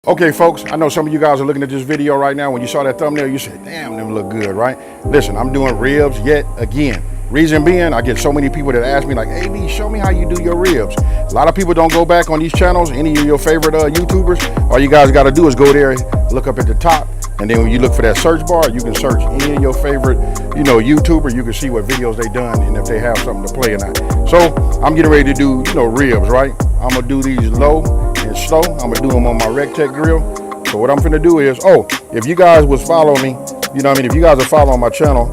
Okay, folks, I know some of you guys are looking at this video right now. When you saw that thumbnail, you said, damn, them look good, right? Listen, I'm doing ribs yet again. Reason being, I get so many people that ask me like, AB, show me how you do your ribs. A lot of people don't go back on these channels, any of your favorite YouTubers. All you guys got to do is go there, look up at the top, and then when you look for that search bar, you can search any of your favorite, YouTuber. You can see what videos they done and if they have something to play or not. So I'm getting ready to do, ribs, right? I'm gonna do these low and slow. I'm gonna do them on my RecTech grill. So what I'm gonna do is, if you guys was following me, if you guys are following my channel,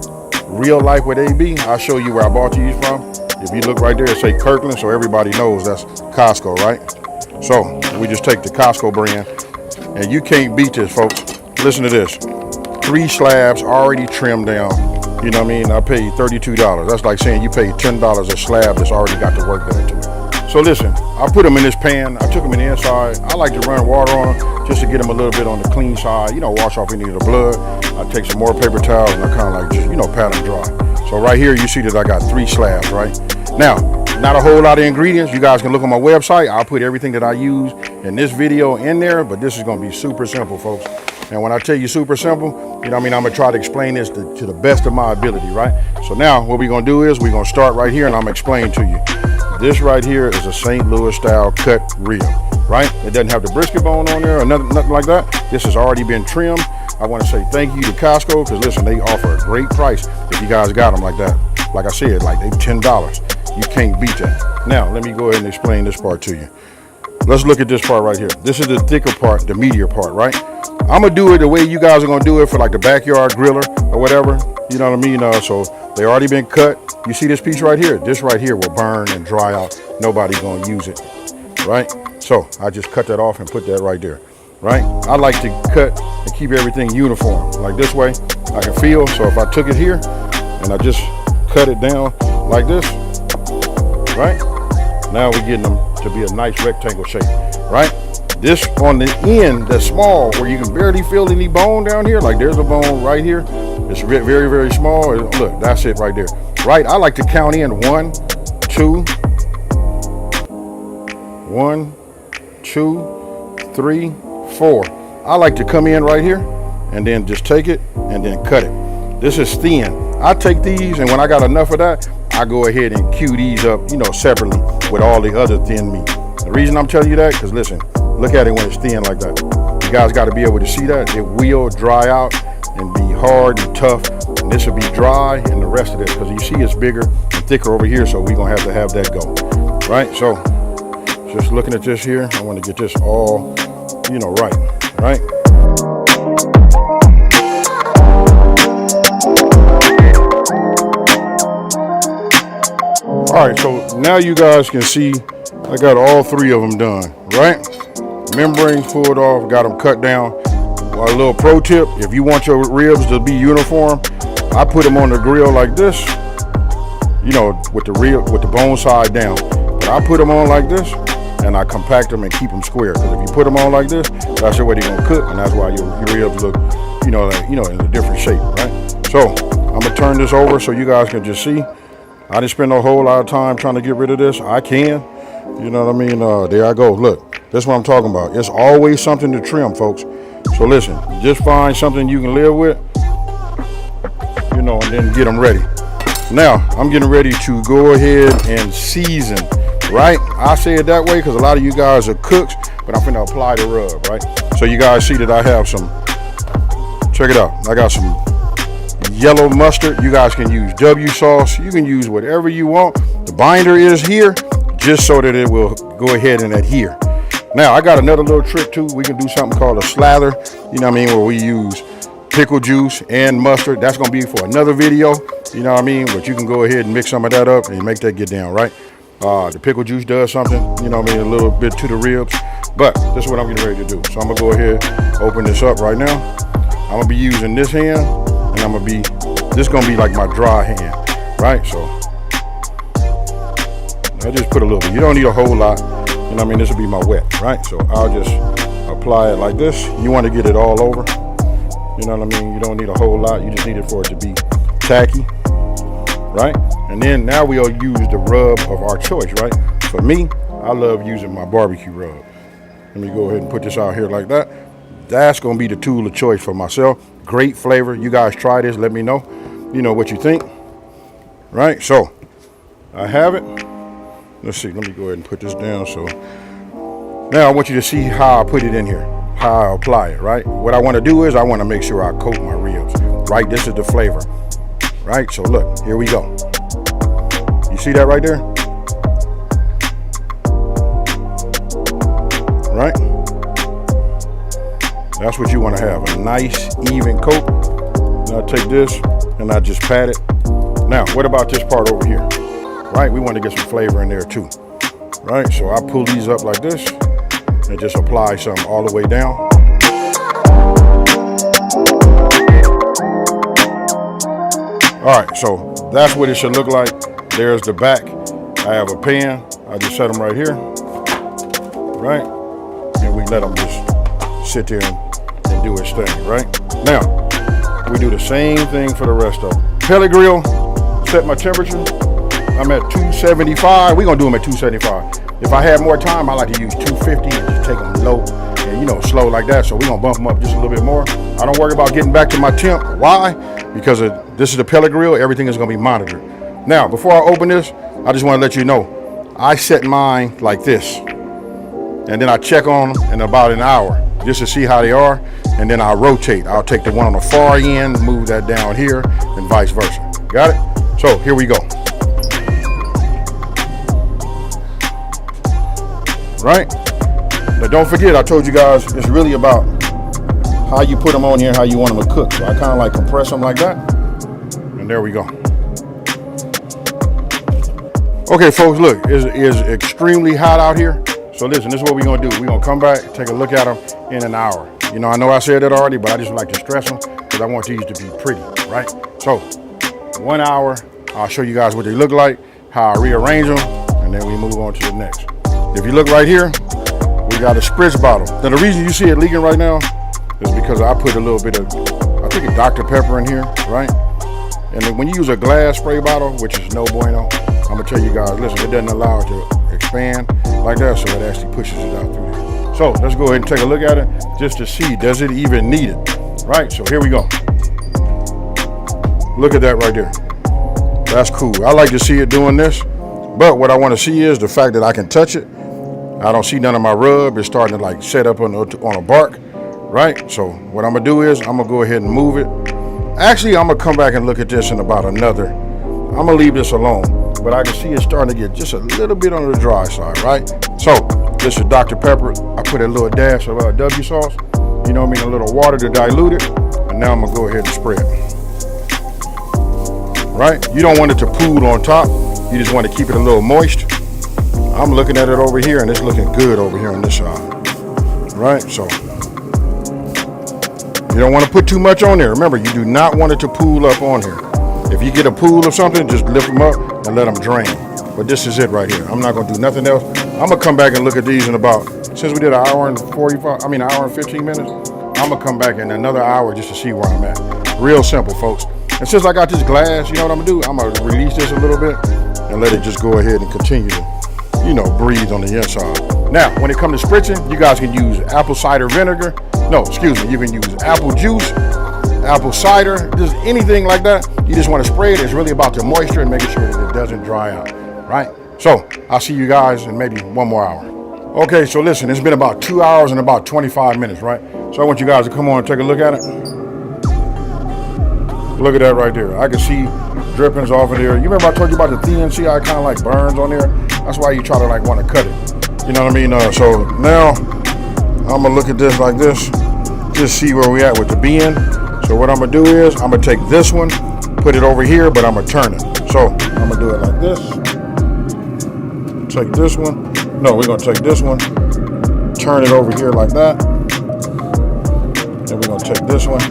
Real Life with AB, I'll show you where I bought these from. If you look right there, it say Kirkland, so everybody knows that's Costco, right? So we just take the Costco brand, and you can't beat this, folks. Listen to this. 3 slabs already trimmed down. You know what I mean? I paid $32. That's like saying you paid $10 a slab that's already got the work done into it. So listen, I put them in this pan. I took them in the inside. I like to run water on them just to get them a little bit on the clean side, wash off any of the blood. I take some more paper towels and I kind of like just, pat them dry. So right here, you see that I got 3 slabs, right? Now, not a whole lot of ingredients. You guys can look on my website. I'll put everything that I use in this video in there, but this is gonna be super simple, folks. And when I tell you super simple, I'm gonna try to explain this to the best of my ability, right? So now what we're gonna do is we're gonna start right here and I'm gonna explain to you. This right here is a St. Louis style cut rib, right? It doesn't have the brisket bone on there or nothing like that. This has already been trimmed. I wanna say thank you to Costco, because listen, they offer a great price if you guys got them like that. Like I said, like they $10. You can't beat that. Now, let me go ahead and explain this part to you. Let's look at this part right here. This is the thicker part, the meatier part, right? I'm gonna do it the way you guys are gonna do it for like the backyard griller or whatever. You know what I mean? So they already been cut. You see this piece right here? This right here will burn and dry out. Nobody's gonna use it, right? So I just cut that off and put that right there, right? I like to cut and keep everything uniform. Like this way, I can feel. So if I took it here and I just cut it down like this, right? Now we're getting them to be a nice rectangle shape, right? This on the end, that's small, where you can barely feel any bone down here. Like there's a bone right here. It's very, very small. Look, that's it right there. Right, I like to count in 1, 2, 1, 2, 3, 4. I like to come in right here and then just take it and then cut it. This is thin. I take these, and when I got enough of that, I go ahead and cue these up, separately with all the other thin meat. The reason I'm telling you that, because listen, look at it when it's thin like that. You guys got to be able to see that. It will dry out and be hard and tough. And this will be dry, and the rest of this, because you see it's bigger and thicker over here, so we're going to have that go. Right? So, just looking at this here, I want to get this all, right? All right, so now you guys can see I got all 3 of them done, right? Membrane pulled off, got them cut down. A little pro tip, if you want your ribs to be uniform, I put them on the grill like this, with the bone side down. But I put them on like this, and I compact them and keep them square. Because if you put them on like this, that's the way they're gonna cook, and that's why your ribs look, in a different shape, right? So I'm gonna turn this over so you guys can just see. I didn't spend a whole lot of time trying to get rid of this. I can, you know what I mean? There I go. Look, that's what I'm talking about. It's always something to trim, folks. So listen, just find something you can live with, and then get them ready. Now, I'm getting ready to go ahead and season, right? I say it that way because a lot of you guys are cooks, but I'm finna apply the rub, right? So you guys see that I have some, check it out. I got some yellow mustard. You guys can use W sauce. You can use whatever you want. The binder is here just so that it will go ahead and adhere. Now, I got another little trick too. We can do something called a slather, where we use pickle juice and mustard. That's gonna be for another video, but you can go ahead and mix some of that up and make that get down, right? The pickle juice does something, a little bit to the ribs, but this is what I'm getting ready to do. So I'm gonna go ahead, open this up right now. I'm gonna be using this hand, and this is gonna be like my dry hand, right? So I just put a little bit. You don't need a whole lot. This will be my wet, right? So I'll just apply it like this. You want to get it all over. You know what I mean? You don't need a whole lot. You just need it for it to be tacky, right? And then now we'll use the rub of our choice, right? For me, I love using my barbecue rub. Let me go ahead and put this out here like that. that's gonna be the tool of choice for myself. Great flavor. You guys try this, let me know, what you think. Right, so I have it. Let's see, let me go ahead and put this down. So now I want you to see how I put it in here, how I apply it, right? What I wanna do is I wanna make sure I coat my ribs, right? This is the flavor, right? So look, here we go. You see that right there? Right? That's what you want to have, a nice even coat. Now take this and I just pat it. Now, what about this part over here? Right, we want to get some flavor in there too. Right, so I pull these up like this and just apply some all the way down. All right, so that's what it should look like. There's the back. I have a pan. I just set them right here, right? And we let them just sit there and do its thing, right? Now, we do the same thing for the rest of them. Pellet grill, set my temperature. I'm at 275. We're gonna do them at 275. If I had more time, I like to use 250 and just take them low and slow like that. So we're gonna bump them up just a little bit more. I don't worry about getting back to my temp. Why? Because this is the pellet grill, everything is gonna be monitored. Now, before I open this, I just wanna let you know, I set mine like this. And then I check on them in about an hour just to see how they are. And then I'll rotate. I'll take the one on the far end, move that down here, and vice versa. Got it? So here we go. Right? But don't forget, I told you guys, it's really about how you put them on here, how you want them to cook. So I kind of like compress them like that. And there we go. Okay, folks, look, it is extremely hot out here. So listen, this is what we're gonna do. We're gonna come back, take a look at them in an hour. I know I said that already, but I just like to stress them because I want these to be pretty, right? So 1 hour, I'll show you guys what they look like, how I rearrange them, and then we move on to the next. If you look right here, we got a spritz bottle. Now the reason you see it leaking right now is because I put a little bit of, I think, a Dr. Pepper in here, right? And then when you use a glass spray bottle, which is no bueno, I'm gonna tell you guys, listen, it doesn't allow it to expand like that, so it actually pushes it out through there. So let's go ahead and take a look at it just to see, does it even need it, right? So here we go. Look at that right there. That's cool. I like to see it doing this, but what I want to see is the fact that I can touch it. I don't see none of my rub. It's starting to like set up on a bark, right? So what I'm gonna do is I'm gonna go ahead and move it. Actually, I'm gonna come back and look at this in about another. I'm gonna leave this alone, but I can see it's starting to get just a little bit on the dry side, right? So this is Dr. Pepper. I put a little dash of W sauce, a little water to dilute it, and now I'm gonna go ahead and spray it. Right? You don't want it to pool on top. You just want to keep it a little moist. I'm looking at it over here, and it's looking good over here on this side. Right? So you don't want to put too much on there. Remember, you do not want it to pool up on here. If you get a pool of something, just lift them up and let them drain. But this is it right here. I'm not gonna do nothing else. I'm gonna come back and look at these in about, since we did an hour and 15 minutes, I'm gonna come back in another hour just to see where I'm at. Real simple, folks. And since I got this glass, you know what I'm gonna do? I'm gonna release this a little bit and let it just go ahead and continue to, breathe on the inside. Now, when it comes to spritzing, you guys can use apple cider vinegar. No, excuse me, you can use apple juice, apple cider, just anything like that. You just want to spray it. It's really about the moisture and making sure that it doesn't dry out, right? So I'll see you guys in maybe 1 more hour. Okay, so listen, it's been about 2 hours and about 25 minutes, right? So I want you guys to come on and take a look at it. Look at that right there. I can see drippings off of there. You remember I told you about the thin, see how it kind of like burns on there? That's why you try to like want to cut it. You know what I mean? So now I'm gonna look at this like this, just see where we at with the bend. So what I'm gonna do is I'm gonna take this one, put it over here, but I'm gonna turn it. So I'm gonna do it like this. Take this one. No, we're gonna take this one, turn it over here like that. Then we're gonna take this one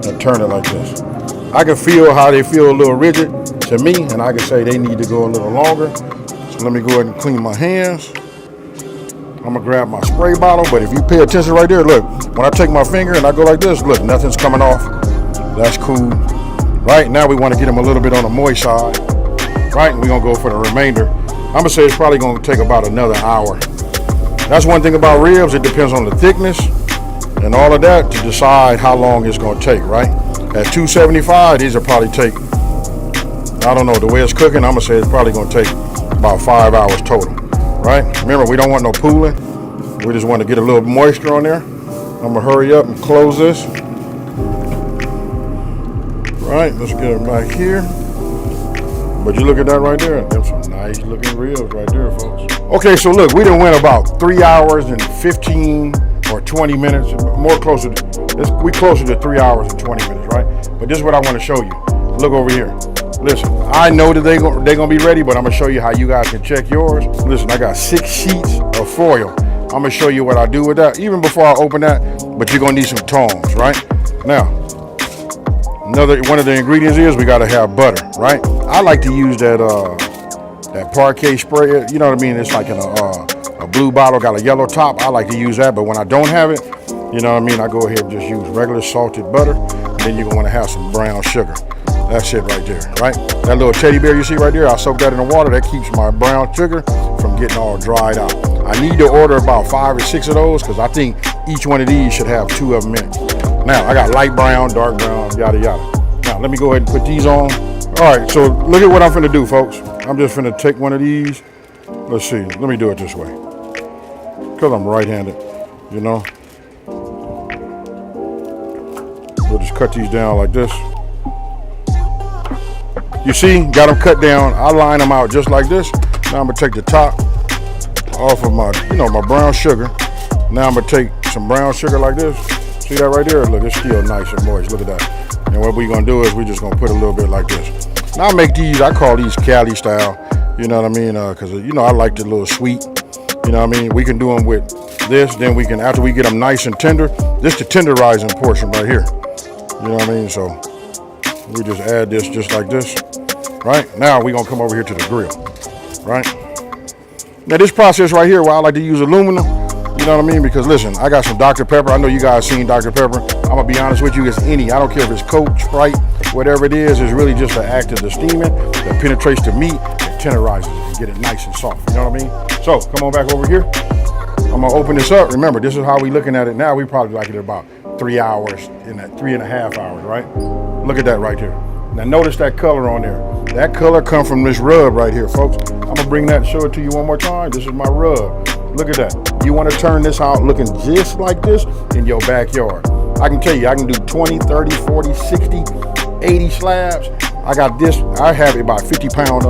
and turn it like this. I can feel how they feel a little rigid to me, and I can say they need to go a little longer. So let me go ahead and clean my hands. I'm gonna grab my spray bottle, but if you pay attention right there, look, when I take my finger and I go like this, look, nothing's coming off. That's cool. Right now we want to get them a little bit on the moist side. Right, and we're gonna go for the remainder. I'm gonna say it's probably gonna take about another hour. That's one thing about ribs, it depends on the thickness and all of that to decide how long it's gonna take, right? At 275, these will probably take, I don't know, the way it's cooking, I'm gonna say it's probably gonna take about 5 hours total, right? Remember, we don't want no pooling. We just want to get a little moisture on there. I'm gonna hurry up and close this. Right, let's get it back here. But you look at that right there. That's some nice looking ribs right there, folks. Okay, so look, we done went about 3 hours and 15 or 20 minutes, more closer to, we closer to 3 hours and 20 minutes, right? But this is what I want to show you. Look over here. Listen, I know that they're gonna be ready, but I'm gonna show you how you guys can check yours. Listen, I got 6 sheets of foil. I'm gonna show you what I do with that, even before I open that, but you're gonna need some tongs, right? Now, one of the ingredients is we gotta have butter, right? I like to use that Parquet spray, you know what I mean? It's like in a blue bottle, got a yellow top. I like to use that, but when I don't have it, you know what I mean? I go ahead and just use regular salted butter, and then you're gonna wanna have some brown sugar. That's it right there, right? That little teddy bear you see right there, I soak that in the water. That keeps my brown sugar from getting all dried out. I need to order about 5 or 6 of those because I think each one of these should have 2 of them in it. Now, I got light brown, dark brown, yada, yada. Now, let me go ahead and put these on. All right, so look at what I'm finna do, folks. I'm just finna take one of these. Let's see, let me do it this way. Because I'm right-handed, you know. We'll just cut these down like this. You see, got them cut down. I line them out just like this. Now I'm gonna take the top off of my, my brown sugar. Now I'm gonna take some brown sugar like this. See that right there? Look, it's still nice and moist. Look at that. And what we're gonna do is we're just gonna put a little bit like this. Now I make these, I call these Cali style. You know what I mean? Cause I like the little sweet. You know what I mean? We can do them with this. Then we can, after we get them nice and tender, this the tenderizing portion right here. You know what I mean? So we just add this just like this. Right? Now we're gonna come over here to the grill. Right? Now this process right here, where I like to use aluminum, you know what I mean? Because listen, I got some Dr. Pepper. I know you guys seen Dr. Pepper. I'm gonna be honest with you, it's any. I don't care if it's Coke, Sprite, whatever it is. It's really just an act of the steaming that penetrates the meat and tenderizes it and get it nice and soft. You know what I mean? So come on back over here. I'm gonna open this up. Remember, this is how we looking at it now. We probably like it about 3 hours, in that 3.5 hours, right? Look at that right here. Now notice that color on there. That color come from this rub right here, folks. I'm gonna bring that and show it to you one more time. This is my rub. Look at that. You wanna turn this out looking just like this in your backyard. I can tell you, I can do 20, 30, 40, 60, 80 slabs. I got this, I have it about 50 pound,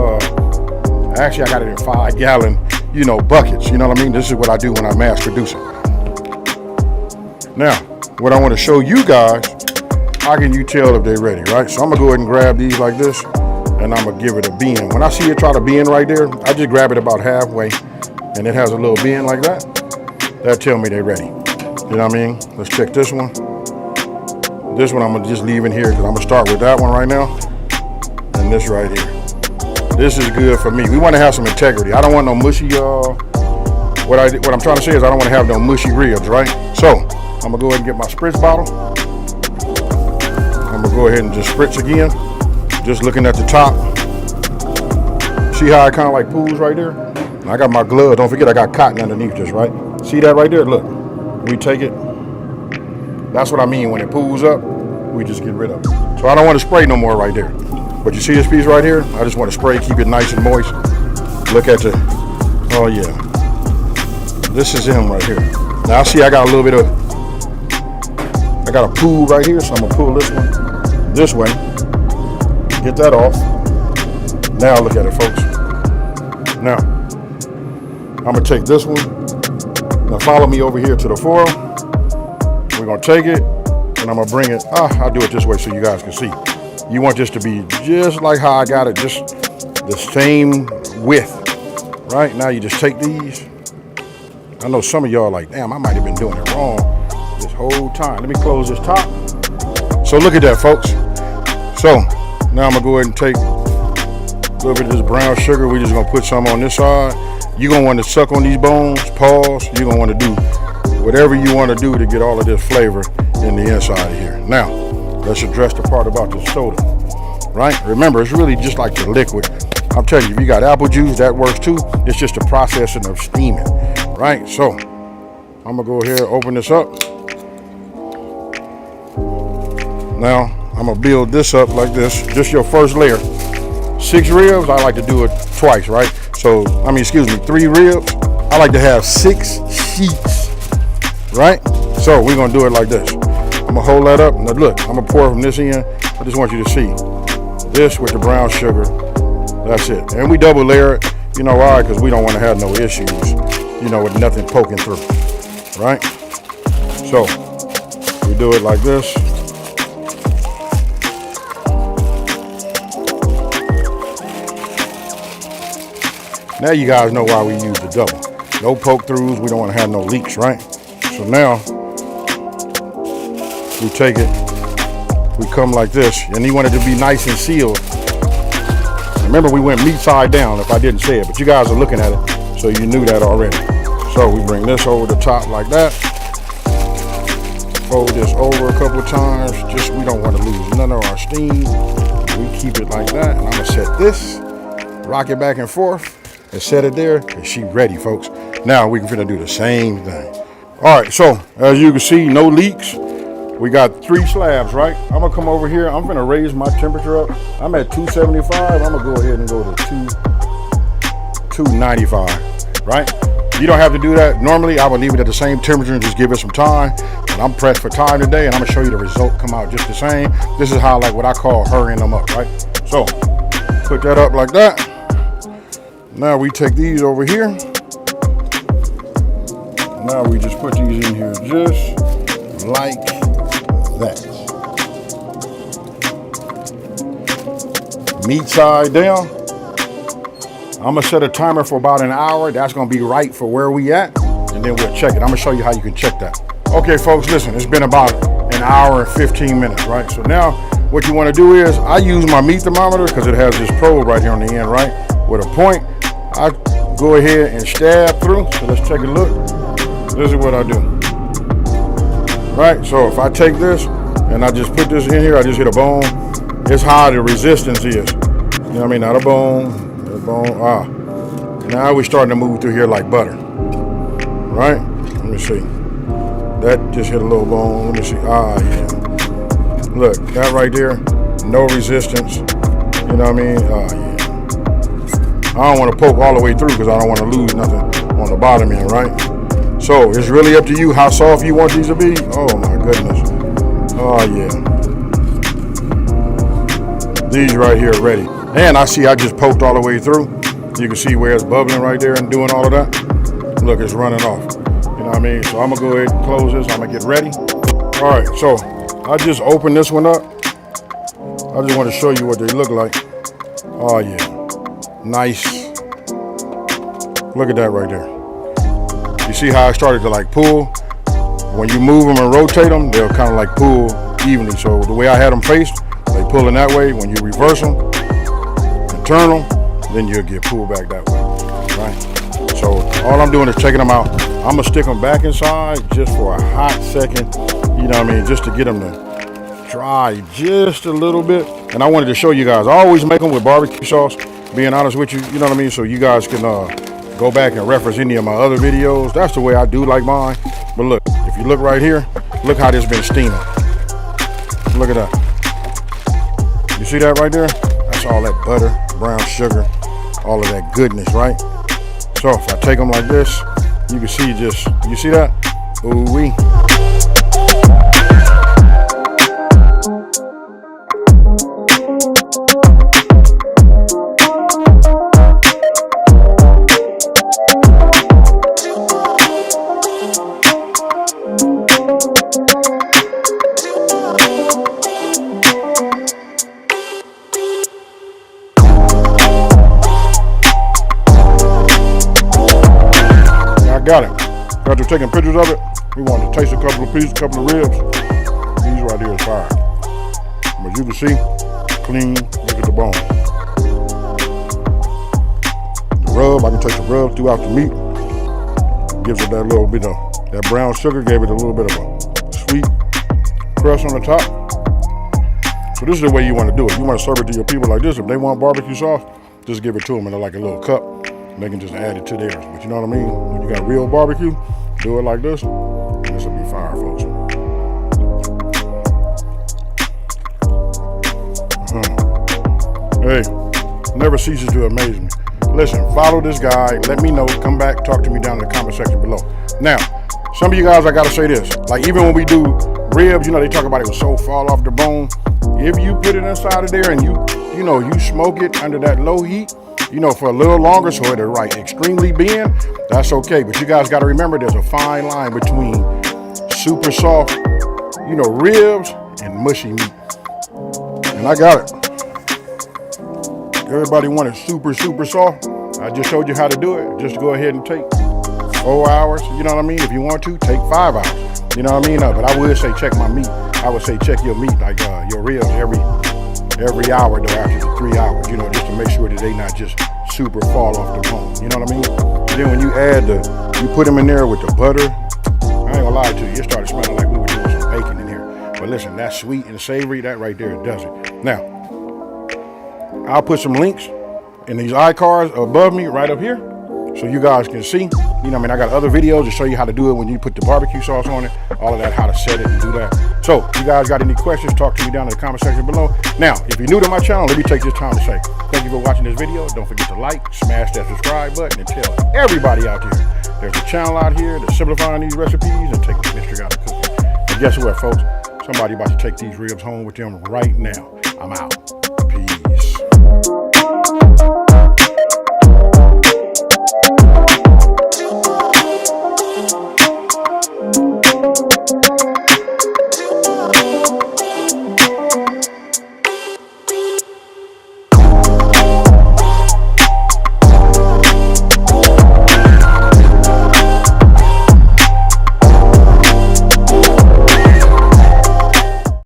actually I got it in 5 gallon, buckets. You know what I mean? This is what I do when I mass produce it. Now, what I wanna show you guys, how can you tell if they're ready, right? So I'm gonna go ahead and grab these like this, and I'm gonna give it a bend. When I see it try to bend right there, I just grab it about halfway, and it has a little bend like that. That tell me they're ready. You know what I mean? Let's check this one. This one I'm gonna just leave in here because I'm gonna start with that one right now, and this right here. This is good for me. We wanna have some integrity. I don't want no mushy, what I'm trying to say is I don't wanna have no mushy ribs, right? So, I'm gonna go ahead and get my spritz bottle. I'm gonna go ahead and just spritz again. Just looking at the top. See how it kind of like pools right there? And I got my glove. Don't forget I got cotton underneath this, right? See that right there? Look, we take it. That's what I mean when it pools up, we just get rid of it. So I don't want to spray no more right there. But you see this piece right here? I just want to spray, keep it nice and moist. Look at the, oh yeah. This is him right here. Now I see I got a little bit of, I got a pool right here, so I'm gonna pull this one this way. Get that off. Now look at it, folks. Now, I'm gonna take this one. Now follow me over here to the foil. We're gonna take it, and I'm gonna bring it. I'll do it this way so you guys can see. You want this to be just like how I got it, just the same width. Right, now you just take these. I know some of y'all are like, damn, I might have been doing it wrong this whole time. Let me close this top. So look at that, folks. So, now I'm gonna go ahead and take a little bit of this brown sugar. We're just gonna put some on this side. You're gonna want to suck on these bones, pause. You're gonna want to do whatever you want to do to get all of this flavor in the inside of here. Now, let's address the part about the soda, right? Remember, it's really just like the liquid. I'm telling you, if you got apple juice, that works too. It's just the processing of steaming, right? So, I'm gonna go ahead, open this up, Now, I'm gonna build this up like this, just your first layer. 6 ribs, I like to do it twice, right? So, 3 ribs. I like to have 6 sheets, right? So we're gonna do it like this. I'm gonna hold that up. Now look, I'm gonna pour from this end. I just want you to see this with the brown sugar. That's it. And we double layer it. You know why? Because we don't want to have no issues, with nothing poking through, right? So we do it like this. Now you guys know why we use the double. No poke throughs. We don't want to have no leaks, right? So now we take it, we come like this, and you want it to be nice and sealed. Remember, we went meat side down, if I didn't say it, but you guys are looking at it, so you knew that already. So we bring this over the top like that. Fold this over a couple of times, just we don't want to lose none of our steam. We keep it like that, and I'm gonna set this, rock it back and forth, and set it there, and she ready, folks. Now we can finna do the same thing. All right, so as you can see, no leaks. We got 3 slabs, right? I'm gonna come over here. I'm gonna raise my temperature up. I'm at 275. I'm gonna go ahead and go to 295, right? You don't have to do that. Normally, I would leave it at the same temperature and just give it some time. But I'm pressed for time today, and I'm gonna show you the result come out just the same. This is how, what I call hurrying them up, right? So, put that up like that. Now we take these over here. Now we just put these in here just like that. Meat side down. I'm gonna set a timer for about an hour. That's gonna be right for where we at, and then we'll check it. I'm gonna show you how you can check that. Okay, folks, listen, it's been about an hour and 15 minutes, right? So now what you wanna do is, I use my meat thermometer because it has this probe right here on the end, right? With a point, I go ahead and stab through. So let's take a look. This is what I do. Right, so if I take this and I just put this in here, I just hit a bone. It's how the resistance is. You know what I mean? Not a bone. Now we're starting to move through here like butter. Right? Let me see. That just hit a little bone. Let me see. Yeah. Look, that right there, no resistance. You know what I mean? Yeah. I don't want to poke all the way through because I don't want to lose nothing on the bottom end, right? So it's really up to you how soft you want these to be. Oh my goodness. Oh yeah. These right here ready. And I see I just poked all the way through. You can see where it's bubbling right there and doing all of that. Look, it's running off. You know what I mean? So I'm gonna go ahead and close this. I'm gonna get ready. All right, so I just opened this one up. I just want to show you what they look like. Oh yeah, nice. Look at that right there. You see how I started to pull? When you move them and rotate them, they'll kind of pull evenly. So the way I had them faced, they pull in that way. When you reverse them and turn them, then you'll get pulled back that way, right? So all I'm doing is checking them out. I'm gonna stick them back inside just for a hot second, you know what I mean, just to get them to dry just a little bit. And I wanted to show you guys, I always make them with barbecue sauce, being honest with you, you know what I mean? So you guys can go back and reference any of my other videos. That's the way I do like mine. But look, if you look right here, look how this been steaming. Look at that. You see that right there? That's all that butter, brown sugar, all of that goodness, right? So if I take them like this, you can see you see that? Ooh-wee. Got it. After taking pictures of it, we wanted to taste a couple of pieces, a couple of ribs. These right here is fire. But you can see, clean, look at the bone. The rub, I can taste the rub throughout the meat. Gives it that little bit of, that brown sugar gave it a little bit of a sweet crust on the top. So this is the way you want to do it. You want to serve it to your people like this. If they want barbecue sauce, just give it to them in like a little cup. They can just add it to theirs. But you know what I mean? When you got real barbecue, do it like this, and this will be fire, folks. Hey, never ceases to amaze me. Listen, follow this guy. Let me know. Come back, talk to me down in the comment section below. Now, some of you guys, I gotta say this. Like, even when we do ribs, you know, they talk about it will so fall off the bone. If you put it inside of there and you smoke it under that low heat, you know, for a little longer, so it'll extremely bend, that's okay. But you guys gotta remember, there's a fine line between super soft, you know, ribs and mushy meat. And I got it. Everybody wanted super soft. I just showed you how to do it. Just go ahead and take 4 hours. You know what I mean? If you want to, take 5 hours. You know what I mean? But I would say check my meat. I would say check your meat, like your ribs, every hour though, after the 3 hours. You know, just to make sure that they not just super fall off the bone. You know what I mean? And then when you add you put them in there with the butter. I ain't gonna lie to you. It started smelling like we were doing some bacon in here. But listen, that's sweet and savory. That right there does it. Now, I'll put some links in these iCards above me right up here so you guys can see. You know what I mean? I got other videos to show you how to do it when you put the barbecue sauce on it, all of that, how to set it and do that. So if you guys got any questions, talk to me down in the comment section below. Now, if you're new to my channel, let me take this time to say thank you for watching this video. Don't forget to like, smash that subscribe button, and tell everybody out there there's a channel out here that's simplifying these recipes and taking the mystery out of cooking. And guess what, folks? Somebody about to take these ribs home with them right now. I'm out.